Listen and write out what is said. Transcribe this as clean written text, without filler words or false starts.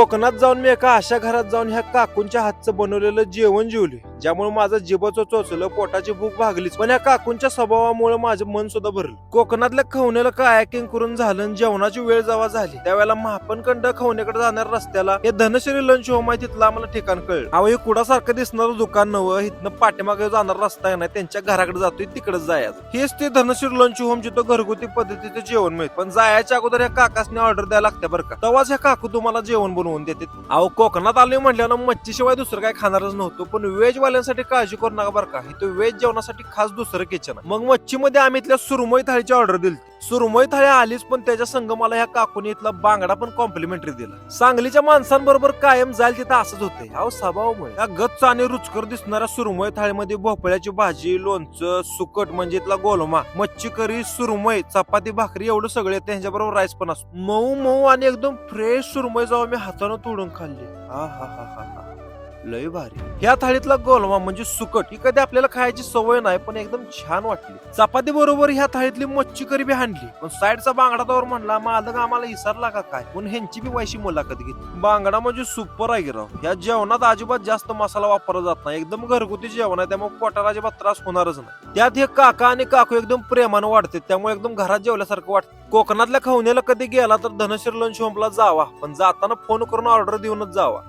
कोकणात जाऊन मी एका अशा घरात जाऊन ह्या काकूंच्या हातचं बनवलेलं जेवण जेवले, ज्यामुळे माझं जिभेचं चोचलं, पोटाची भूक भागलीच. पण या काकूंच्या स्वभावामुळे माझं मन सुद्धा भरलं. कोकणातल्या खवण्याला कायाकिंग करून झालं आणि जेवणाची वेळ जेव्हा झाली त्यावेळेला महापणकंड खवण्याकडे जाणाऱ्या रस्त्याला हे धनश्री लंच होम आहे, तिथलं आम्हाला ठिकाण कळलं. अहो, हे कुडासारखं दिसणारं दुकान नवं, इथनं पाठीमागे जाणारा रस्ता आहे ना, त्यांच्या घराकडे जातोय तिकडेच जायचं. हेच ते धनश्री लंच होम, जिथं घरगुती पद्धतीचं जेवण मिळतं. पण जायच्या अगोदर या काकासने ऑर्डर द्यायला लागते बरं का, तेव्हाच ह्या काकू तुम्हाला जेवण बनवून देते. अहो, कोकणात आलोय म्हटल्यानं मच्छीशिवाय दुसरं काय खाणारच नव्हतो, पण व्हेज वाल्यांसाठी काळजी करू नका बरं का, इथं व्हेज जेवणासाठी खास दुसरं किचन आहे. मग मच्छीमध्ये आम्ही इथल्या सुरमई थाळीची ऑर्डर दिली. सुरमई थाळी आलीच, पण त्याच्या संग मला ह्या काकूने इथला बांगडा पण कॉम्प्लिमेंटरी दिला. सांगलीच्या माणसांबरोबर कायम जाईल तिथं असंच होतंय. अहो, स्वभावामुळे या गच्च आणि रुचकर दिसणाऱ्या सुरमई थाळीमध्ये भोपळ्याची भाजी, लोणचं, सुकट म्हणजे इथला गोलमा, मच्छी करी, सुरमई, चपाती, भाकरी एवढं सगळं येतं. ह्याच्याबरोबर राईस पण असतो. मऊ मऊ आणि एकदम फ्रेश सुरमई जेव्हा मी हातानं तोडून खाल्ली, हा हा हा हा हा, लय भारी. ह्या थाळीतला गोलमा म्हणजे सुकट ही कधी आपल्याला खायची सवय नाही, पण एकदम छान वाटली. चपाती बरोबर ह्या थाळीतली मच्छी करी बी हाणली, पण साईडचा बांगडा तोवर म्हणला, मालक आम्हाला विसरला का काय, पण ह्यांची बी वायशी मुलाखत घेतली. बांगडा म्हणजे सुपर आहे गिराव. ह्या जेवणात अजिबात जास्त मसाला वापरला जात नाही, एकदम घरगुती जेवण आहे, त्यामुळे पोटाला अजिबात त्रास होणारच नाही. त्यात हे काका आणि काकू एकदम प्रेमानं वाढते, त्यामुळे एकदम घरात जेवल्यासारखं वाटतं. कोकणातल्या खवण्याला कधी गेला तर धनश्री लंच होमला जावा, पण जाताना फोन करून ऑर्डर देऊनच जावा.